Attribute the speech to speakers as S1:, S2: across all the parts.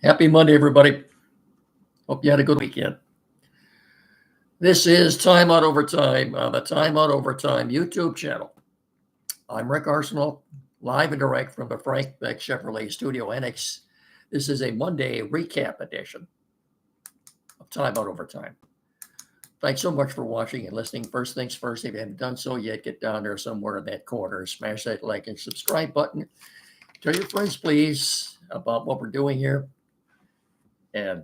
S1: Happy Monday, everybody. Hope you had a good weekend. This is Time Out Overtime on the Time Out Overtime YouTube channel. I'm Rick Arsenal, live and direct from the Frank Beck Chevrolet Studio Annex. This is a Monday recap edition of Time Out Overtime. Thanks so much for watching and listening. First things first, if you haven't done so yet, get down there somewhere in that corner, smash that like and subscribe button. Tell your friends, please, about what we're doing here. And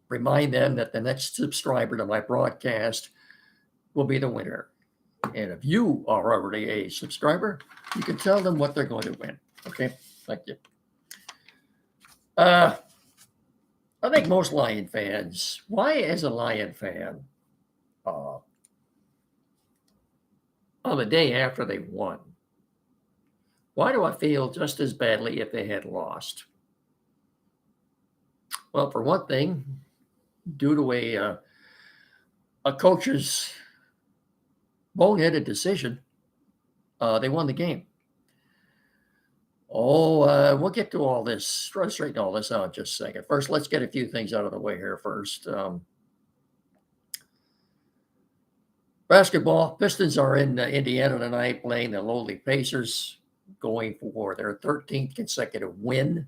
S1: remind them that the next subscriber to my broadcast will be the winner. And if you are already a subscriber, you can tell them what they're going to win. Okay, thank you. I think most Lion fans, why as a Lion fan, on the day after they won, why do I feel just as badly if they had lost? Well, for one thing, due to a coach's boneheaded decision, they won the game. We'll get to all this, try to straighten all this out in just a second. First, let's get a few things out of the way here first. Basketball, Pistons are in Indiana tonight playing the lowly Pacers, going for their 13th consecutive win.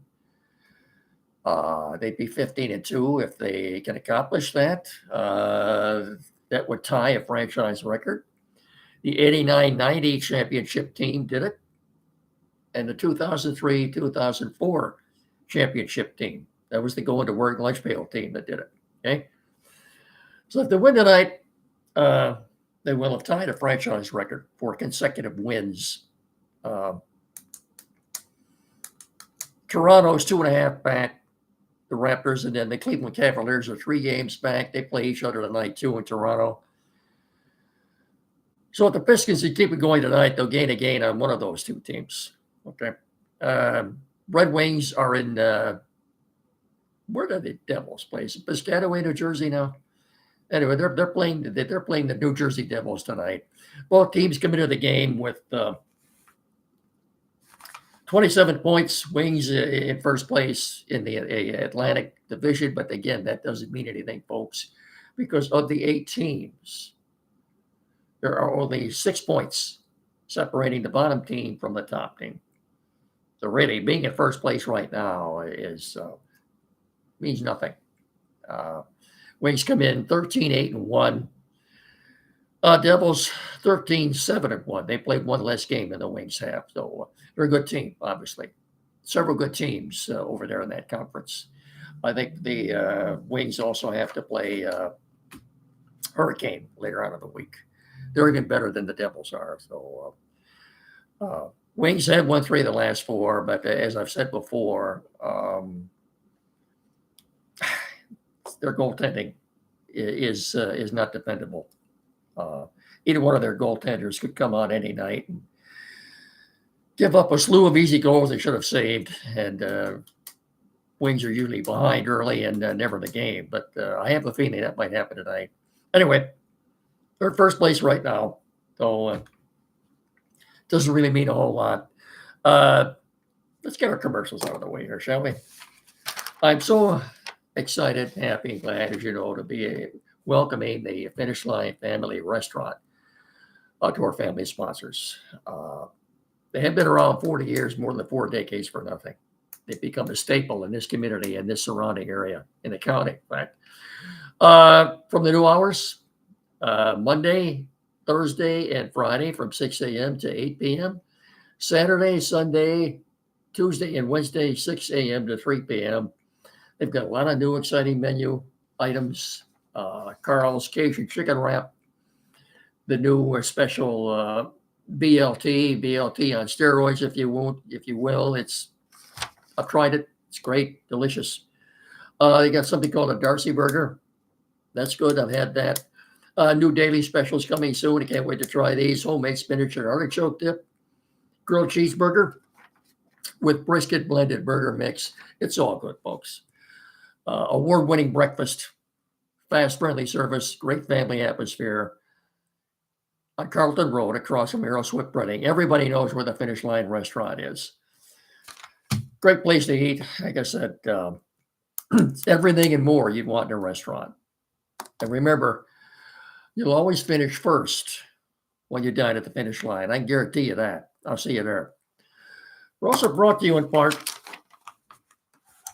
S1: They'd be 15-2 if they can accomplish that. That would tie a franchise record. The 89-90 championship team did it, and the 2003-2004 championship team. That was the going to work lunch pail team that did it. Okay, so if they win tonight, they will have tied a franchise record for consecutive wins. Toronto's 2.5 back the Raptors, and then the Cleveland Cavaliers are 3 games back. They play each other tonight, too, in Toronto. So if the Pistons keep it going tonight, they'll gain a gain on one of those two teams. Okay. Red Wings are in, where do the Devils play? Is it Piscataway, New Jersey now? Anyway, they're playing the New Jersey Devils tonight. Both teams come into the game with 27 points, Wings in first place in the Atlantic Division. But again, that doesn't mean anything, folks, because of the 8 teams, there are only 6 points separating the bottom team from the top team. So really, being in first place right now means nothing. Wings come in 13-8-1. Devils 13-7-1. They played one less game than the Wings have, so they're a good team. Obviously, several good teams over there in that conference. I think the Wings also have to play Hurricane later on in the week. They're even better than the Devils are. So Wings have won 3 of the last 4, but as I've said before, their goaltending is not dependable. Either one of their goaltenders could come on any night and give up a slew of easy goals they should have saved. And Wings are usually behind early and never the game. But I have a feeling that might happen tonight. Anyway, they're in first place right now. So doesn't really mean a whole lot. Let's get our commercials out of the way here, shall we? I'm so excited, happy, and glad, as you know, to be welcoming the Finish Line Family Restaurant to our family sponsors. They have been around 40 years, more than 4 decades for nothing. They've become a staple in this community and this surrounding area, in the county, in fact. From the new hours, Monday, Thursday, and Friday from 6 a.m. to 8 p.m. Saturday, Sunday, Tuesday, and Wednesday, 6 a.m. to 3 p.m. They've got a lot of new exciting menu items. Carl's Cajun Chicken Wrap, the new special BLT on steroids, if you will. I've tried it. It's great, delicious. They got something called a Darcy Burger. That's good. I've had that. New daily specials coming soon. I can't wait to try these. Homemade spinach and artichoke dip, grilled cheeseburger with brisket blended burger mix. It's all good, folks. Award-winning breakfast, fast, friendly service, great family atmosphere on Carlton Road across from Arrow Swift Printing. Everybody knows where the Finish Line restaurant is. Great place to eat. Like I said, it's everything and more you'd want in a restaurant. And remember, you'll always finish first when you dine at the finish line. I can guarantee you that. I'll see you there. We're also brought to you in part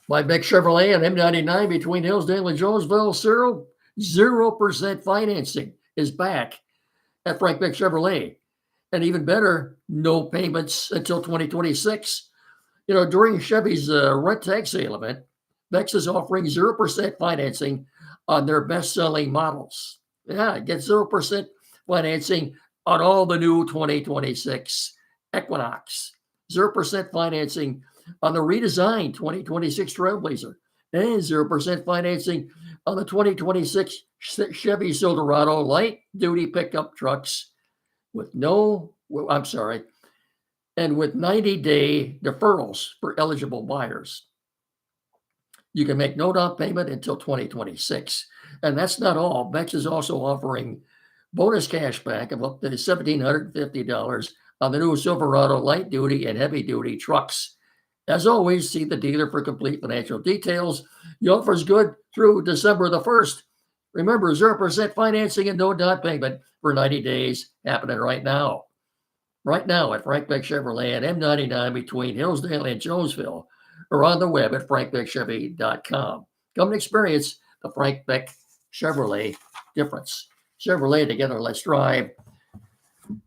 S1: by Beck Chevrolet and M99 between Hillsdale and Jonesville. 0% financing is back at Frank Beck Chevrolet. And even better, no payments until 2026. During Chevy's rent tag sale event, Bex is offering 0% financing on their best-selling models. Yeah, get 0% financing on all the new 2026 Equinox. 0% financing on the redesigned 2026 Trailblazer. And 0% financing on the 2026 Chevy Silverado light-duty pickup trucks with and with 90-day deferrals for eligible buyers. You can make no down payment until 2026. And that's not all. Bex is also offering bonus cash back of up to $1,750 on the new Silverado light duty and heavy duty trucks. As always, see the dealer for complete financial details. The offer is good through December the 1st. Remember, 0% financing and no down payment for 90 days happening right now. Right now at Frank Beck Chevrolet and M99 between Hillsdale and Jonesville, or on the web at frankbeckchevy.com. Come and experience the Frank Beck Chevrolet difference. Chevrolet together, let's drive.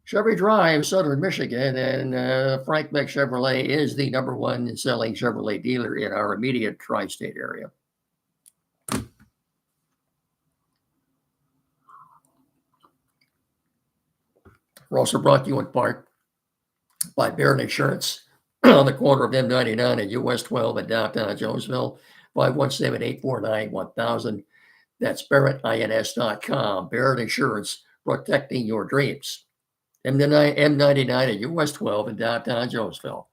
S1: Chevy Drive, Southern Michigan, and Frank Beck Chevrolet is the number one selling Chevrolet dealer in our immediate tri-state area. We're also brought to you in part by Barron Insurance on the corner of M99 and US 12 in downtown Jonesville, 517-849-1000. That's BarrettINS.com. Barron Insurance, protecting your dreams. M99 at US 12 in downtown Jonesville,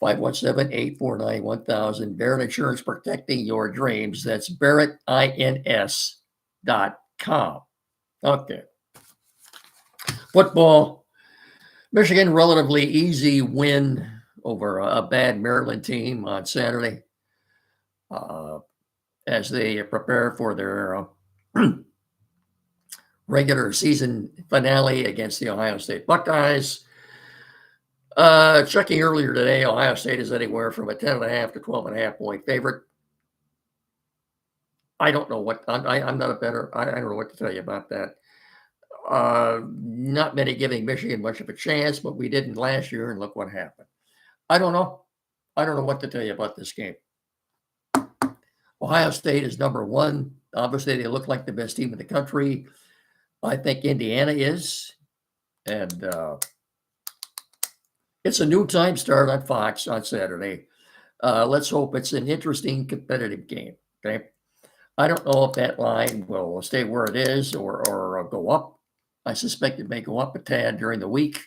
S1: 517-849-1000. Barron Insurance, protecting your dreams. That's BarrettINS.com. Okay. Football. Michigan, relatively easy win over a bad Maryland team on Saturday as they prepare for their regular season finale against the Ohio State Buckeyes. Checking earlier today, Ohio State is anywhere from a 10.5 to 12.5 point favorite. I don't know what I'm not a better. I don't know what to tell you about that. Not many giving Michigan much of a chance, but we didn't last year, and look what happened. I don't know. I don't know what to tell you about this game. Ohio State is number one. Obviously, they look like the best team in the country. I think Indiana is. And it's a new time start on Fox on Saturday. Let's hope it's an interesting, competitive game. Okay. I don't know if that line will stay where it is or go up. I suspect it may go up a tad during the week.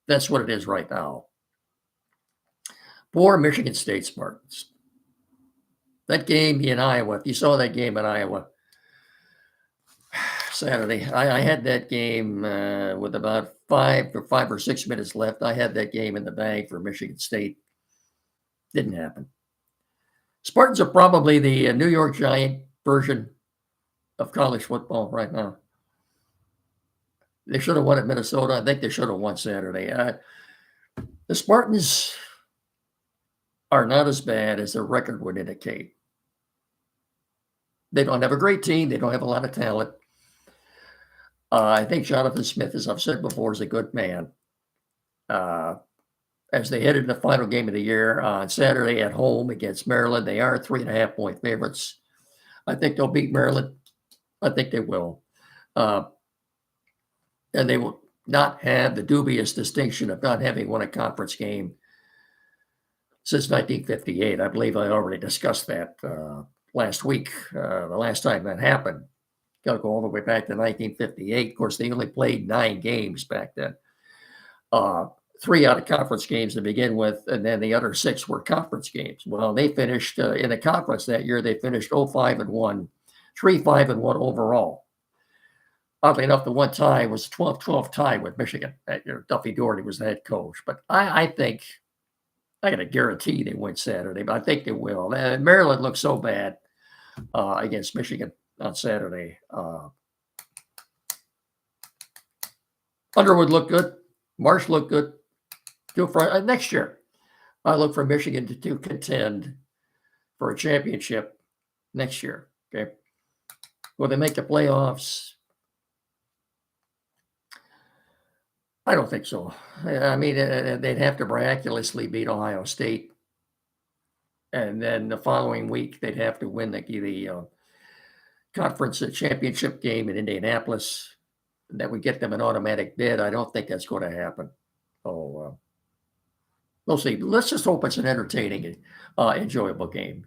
S1: That's what it is right now. For Michigan State Spartans. That game in Iowa, if you saw that game in Iowa Saturday, I had that game with about 5 or 6 minutes left. I had that game in the bag for Michigan State. Didn't happen. Spartans are probably the New York Giant version of college football right now. They should have won at Minnesota. I think they should have won Saturday. The Spartans are not as bad as their record would indicate. They don't have a great team. They don't have a lot of talent. I think Jonathan Smith, as I've said before, is a good man. As they head into the final game of the year on Saturday at home against Maryland, they are 3.5 point favorites. I think they'll beat Maryland. I think they will. And they will not have the dubious distinction of not having won a conference game since 1958. I believe I already discussed that last week, the last time that happened. Got to go all the way back to 1958. Of course, they only played 9 games back then. 3 out of conference games to begin with, and then the other 6 were conference games. Well, they finished in the conference that year. They finished 0-5-1, 3-5-1 overall. Oddly enough, the one tie was 12-12 tie with Michigan that year. Duffy Doherty was the head coach. But I think I got to guarantee they win Saturday, but I think they will. Maryland looks so bad against Michigan on Saturday. Underwood looked good. Marsh looked good. For next year, I look for Michigan to contend for a championship next year. Okay. Will they make the playoffs? I don't think so. I mean, they'd have to miraculously beat Ohio State. And then the following week, they'd have to win the conference championship game in Indianapolis. That would get them an automatic bid. I don't think that's going to happen. Oh, we'll see. Let's just hope it's an entertaining, enjoyable game.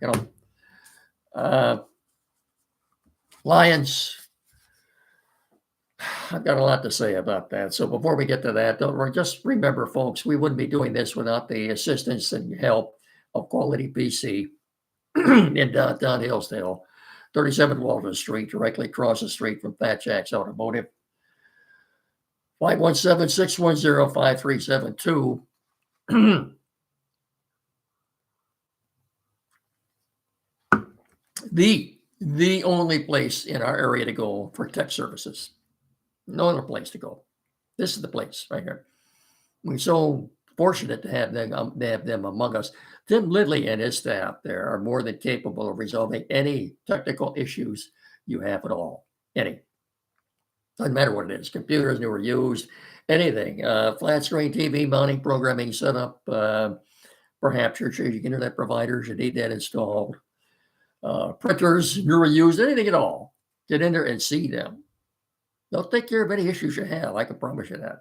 S1: Lions. I've got a lot to say about that. So before we get to that, just remember, folks, we wouldn't be doing this without the assistance and help of Quality PC in downtown Hillsdale, 37 Walton Street, directly across the street from Fat Jack's Automotive. 517-610-5372. The only place in our area to go for tech services. No other place to go. This is the place right here. We're so fortunate to have them among us. Tim Lidley and his staff there are more than capable of resolving any technical issues you have at all. Any. Doesn't matter what it is. Computers, new or used, anything. Flat screen TV, mounting, programming, setup. Perhaps your internet providers, you need that installed. Printers, new or used, anything at all. Get in there and see them. They'll take care of any issues you have. I can promise you that.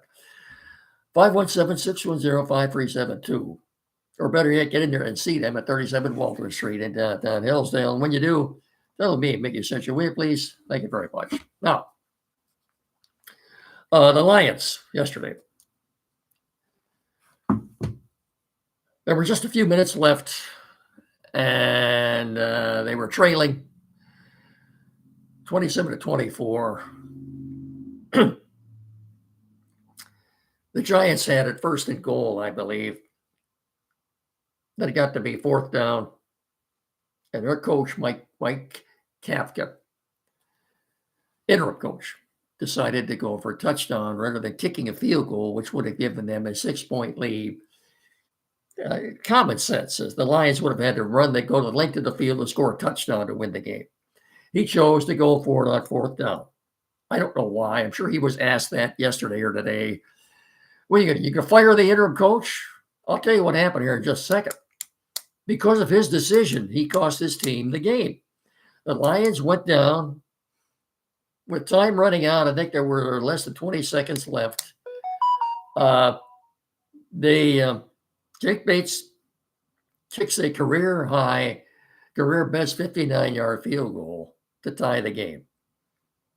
S1: 517-610-5372. Or better yet, get in there and see them at 37 Walton Street in downtown Hillsdale. And when you do, tell me, Mickey sent you. Will you please? Thank you very much. Now, the Lions yesterday. There were just a few minutes left, and they were trailing 27-24. The Giants had it first and goal, I believe. Then it got to be fourth down, and their coach, Mike Kafka, interim coach, decided to go for a touchdown rather than kicking a field goal, which would have given them a 6-point lead. Common sense says the Lions would have had to go to the length of the field and score a touchdown to win the game. He chose to go for it on fourth down. I don't know why. I'm sure he was asked that yesterday or today. Well, you going to fire the interim coach? I'll tell you what happened here in just a second. Because of his decision, he cost his team the game. The Lions went down with time running out. I think there were less than 20 seconds left. Jake Bates kicks a career best 59-yard field goal to tie the game.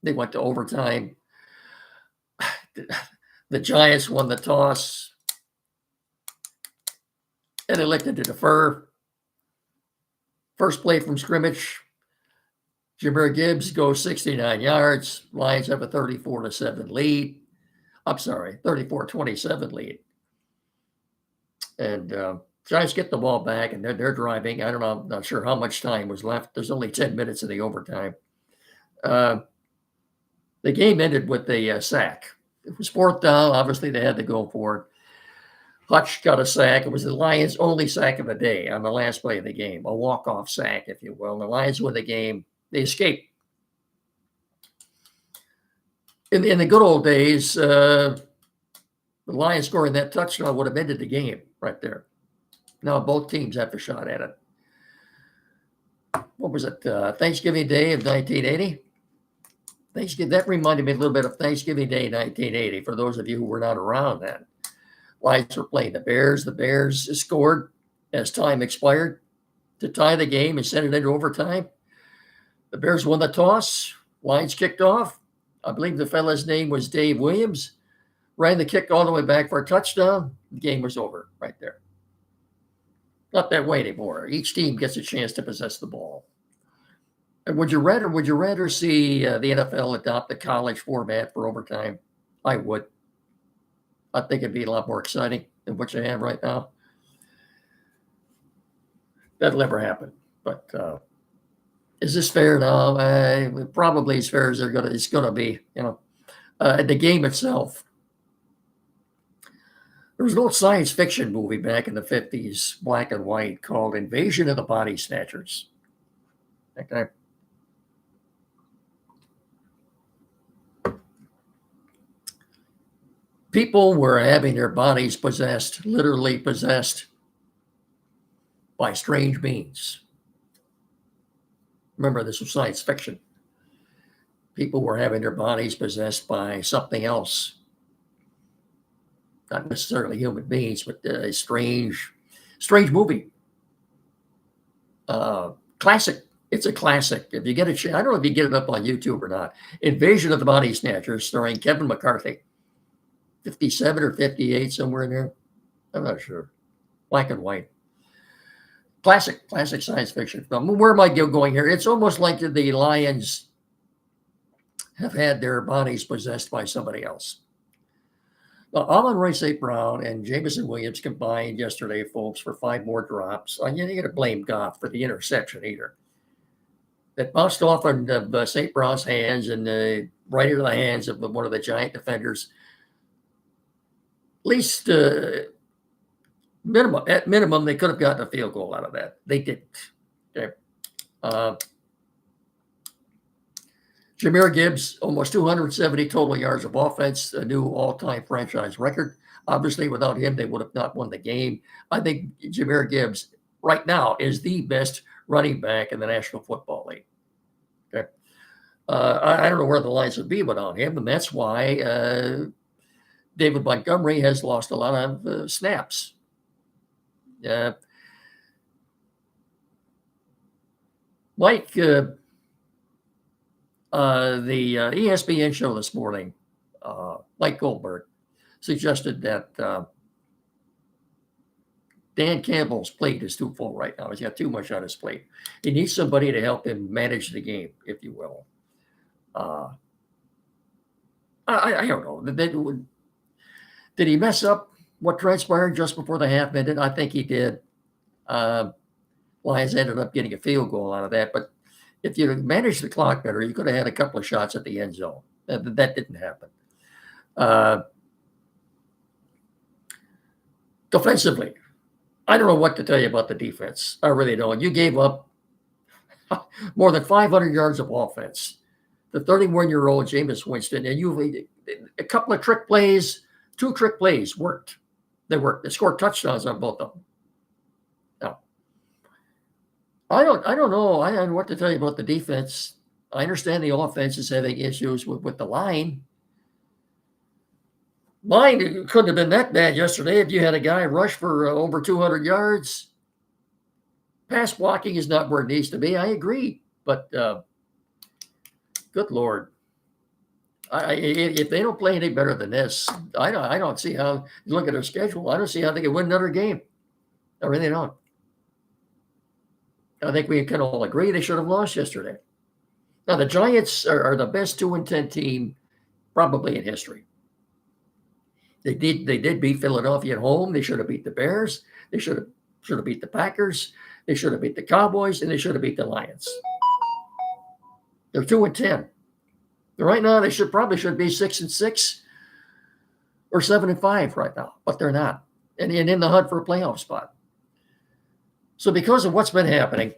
S1: They went to overtime. The Giants won the toss and elected to defer. First play from scrimmage, Jahmyr Gibbs goes 69 yards. Lions have a 34-27 lead. 34-27 lead. And Giants get the ball back, and they're driving. I don't know. I'm not sure how much time was left. There's only 10 minutes of the overtime. The game ended with a sack. It was fourth down. Obviously, they had to go for it. Hutch got a sack. It was the Lions' only sack of the day on the last play of the game, a walk-off sack, if you will. And the Lions win the game. They escaped. In the good old days, the Lions scoring that touchdown would have ended the game right there. Now both teams have a shot at it. What was it? Thanksgiving Day of 1980? That reminded me a little bit of Thanksgiving Day 1980, for those of you who were not around then. Lions were playing the Bears. The Bears scored as time expired to tie the game and send it into overtime. The Bears won the toss. Lions kicked off. I believe the fella's name was Dave Williams. Ran the kick all the way back for a touchdown. The game was over right there. Not that way anymore. Each team gets a chance to possess the ball. And would you rather see the NFL adopt the college format for overtime? I would. I think it'd be a lot more exciting than what you have right now. That'll never happen. But is this fair now? Probably as fair as it's gonna be. The game itself. There was an old science fiction movie back in the 50s, black and white, called Invasion of the Body Snatchers. Okay. People were having their bodies possessed, literally possessed, by strange beings. Remember, this was science fiction. People were having their bodies possessed by something else. Not necessarily human beings, but a strange movie. Classic. It's a classic. If you get a chance, I don't know if you get it up on YouTube or not. Invasion of the Body Snatchers, starring Kevin McCarthy. 57 or 58, somewhere in there. I'm not sure. Black and white. Classic science fiction film. Where am I going here? It's almost like the Lions have had their bodies possessed by somebody else. Now, Amon-Ra St. Brown and Jameson Williams combined yesterday, folks, for 5 more drops. You got to blame Goff for the interception either. That bounced off of St. Brown's hands and right into the hands of one of the Giant defenders. At least, at minimum, they could have gotten a field goal out of that. They didn't. Okay. Jahmyr Gibbs, almost 270 total yards of offense, a new all-time franchise record. Obviously, without him, they would have not won the game. I think Jahmyr Gibbs right now is the best running back in the National Football League. Okay. I don't know where the lines would be without him, and that's why David Montgomery has lost a lot of snaps. Mike, the ESPN show this morning, Mike Goldberg, suggested that Dan Campbell's plate is too full right now. He's got too much on his plate. He needs somebody to help him manage the game, if you will. I don't know. Did he mess up what transpired just before the half ended? I think he did. Lions ended up getting a field goal out of that. But if you managed the clock better, you could have had a couple of shots at the end zone. That didn't happen. Defensively, I don't know what to tell you about the defense. I really don't. You gave up more than 500 yards of offense. The 31-year-old Jameis Winston, and a couple of trick plays, 2 trick plays worked. They worked. They scored touchdowns on both of them. Now, I don't know. I don't know what to tell you about the defense. I understand the offense is having issues with the line. Mine couldn't have been that bad yesterday if you had a guy rush for over 200 yards. Pass blocking is not where it needs to be. I agree. But good Lord. If they don't play any better than this, I don't see how, you look at their schedule, I don't see how they can win another game. I really don't. I think we can all agree they should have lost yesterday. Now, the Giants are the best 2-10 team probably in history. They did beat Philadelphia at home. They should have beat the Bears. They should have beat the Packers. They should have beat the Cowboys, and they should have beat the Lions. They're 2-10. Right now, they should be 6-6 or 7-5 right now, but they're not, and in the hunt for a playoff spot. So, because of what's been happening,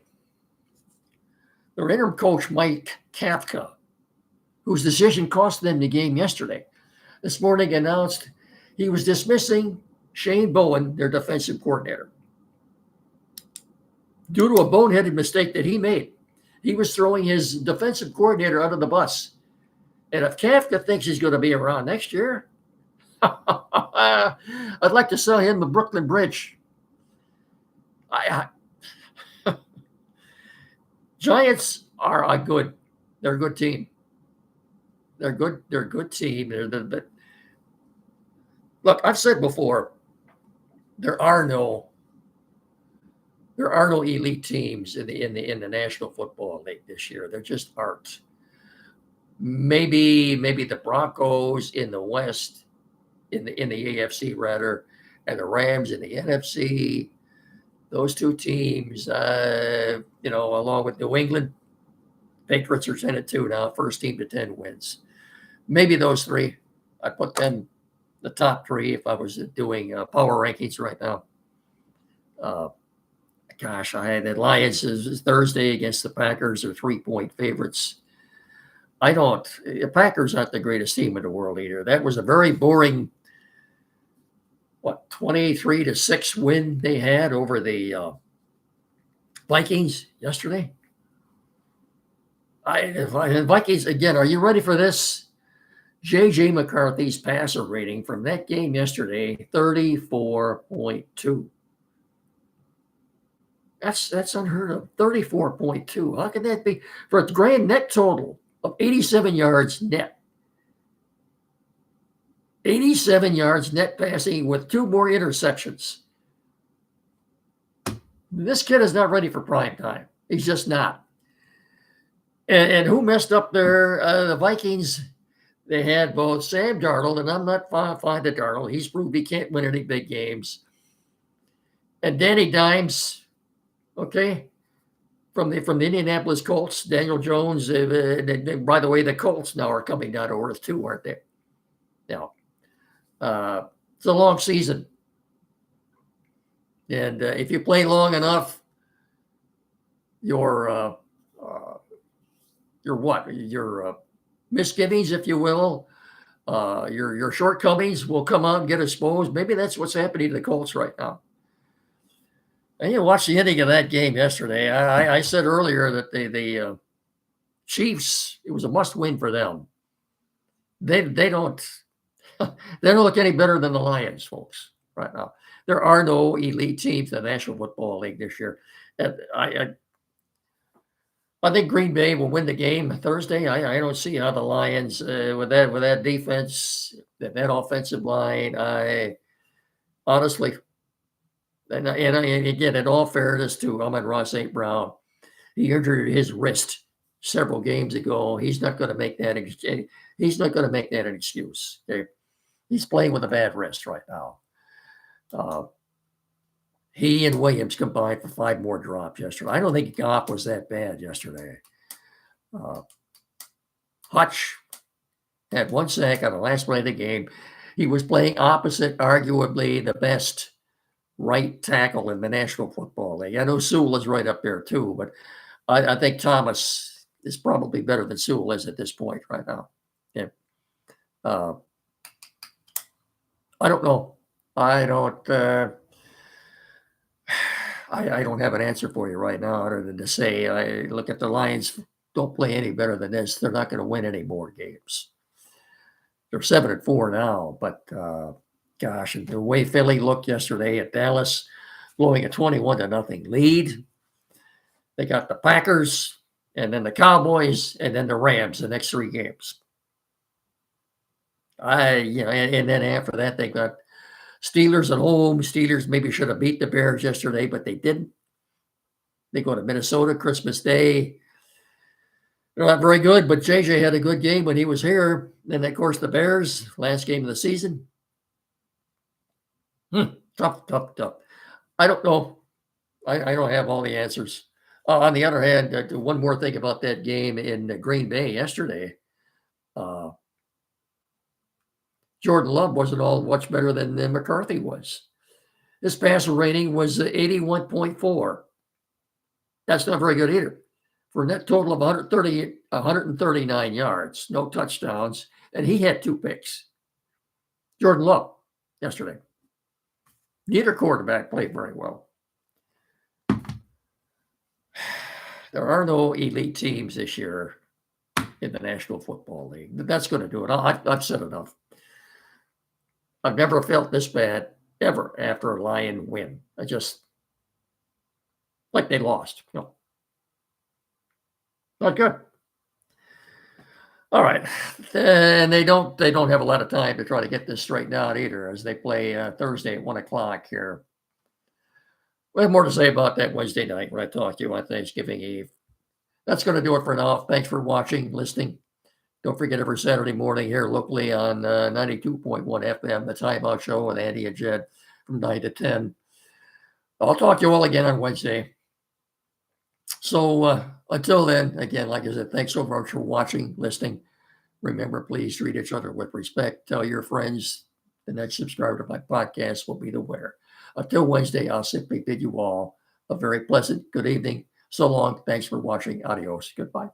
S1: their interim coach Mike Kafka, whose decision cost them the game yesterday, this morning announced he was dismissing Shane Bowen, their defensive coordinator, due to a boneheaded mistake that he made. He was throwing his defensive coordinator under the bus. And if Kafka thinks he's going to be around next year, I'd like to sell him the Brooklyn Bridge. Giants are they're a good team. They're a good team. Look, I've said before, there are no elite teams in the National Football League this year. There just aren't. Maybe the Broncos in the West, in the AFC rather, and the Rams in the NFC. those two teams, along with New England, Patriots are 10-2 now, first team to 10 wins. Maybe those three. I put them the top three if I was doing power rankings right now. I had the Lions is Thursday against the Packers are 3-point favorites. The Packers aren't the greatest team in the world either. That was a very boring, 23-6 win they had over the Vikings yesterday. The Vikings, again, are you ready for this? J.J. McCarthy's passer rating from that game yesterday, 34.2. That's unheard of. 34.2. How can that be? For a grand net total of 87 yards net. 87 yards net passing with 2 more interceptions. This kid is not ready for prime time. He's just not. And who messed up there? The Vikings, they had both Sam Darnold, and I'm not fond of Darnold. He's proved he can't win any big games. And Danny Dimes, okay, from the Indianapolis Colts, Daniel Jones. By the way, the Colts now are coming down to earth too, aren't they? Now, it's a long season. And if you play long enough, your misgivings, if you will, your shortcomings will come out and get exposed. Maybe that's what's happening to the Colts right now. And you watch the ending of that game yesterday. I said earlier that the Chiefs, it was a must-win for them. They don't look any better than the Lions, folks, right now. There are no elite teams in the National Football League this year. And I think Green Bay will win the game Thursday. I don't see how the Lions, with that defense, that offensive line, I honestly, and again, in all fairness to Amon-Ra St. Brown, he injured his wrist several games ago. He's not going to make that. He's not going to make that an excuse. Okay? He's playing with a bad wrist right now. He and Williams combined for 5 more drops yesterday. I don't think Goff was that bad yesterday. Hutch had 1 sack on the last play of the game. He was playing opposite, arguably, the best right tackle in the National Football League. I know Sewell is right up there too, but I think Thomas is probably better than Sewell is at this point right now. Yeah. I don't know. I don't have an answer for you right now other than to say, I look at the Lions, don't play any better than this. They're not going to win any more games. They're 7-4 now, but gosh, and the way Philly looked yesterday at Dallas, blowing a 21-0 lead. They got the Packers and then the Cowboys and then the Rams the next 3 games. And then after that, they got Steelers at home. Steelers maybe should have beat the Bears yesterday, but they didn't. They go to Minnesota Christmas Day. They're not very good, but JJ had a good game when he was here. And of course, the Bears, last game of the season. Tough. I don't know. I don't have all the answers. On the other hand, one more thing about that game in Green Bay yesterday. Jordan Love wasn't all much better than McCarthy was. His passer rating was 81.4. That's not very good either. For a net total of 139 yards, no touchdowns, and he had 2 picks. Jordan Love yesterday. Neither quarterback played very well. There are no elite teams this year in the National Football League. That's going to do it. I've said enough. I've never felt this bad ever after a Lion win. I just, like they lost. No. Not good. All right. And they don't have a lot of time to try to get this straightened out either as they play Thursday at 1:00 here. We have more to say about that Wednesday night when I talk to you on Thanksgiving Eve. That's going to do it for now. Thanks for watching, listening. Don't forget every Saturday morning here locally on 92.1 FM, the Time Out Show with Andy and Jed from 9 to 10. I'll talk to you all again on Wednesday. So until then, again, like I said, thanks so much for watching, listening. Remember, please treat each other with respect. Tell your friends the next subscriber to my podcast will be the winner. Until Wednesday, I'll simply bid you all a very pleasant good evening. So long. Thanks for watching. Adios. Goodbye.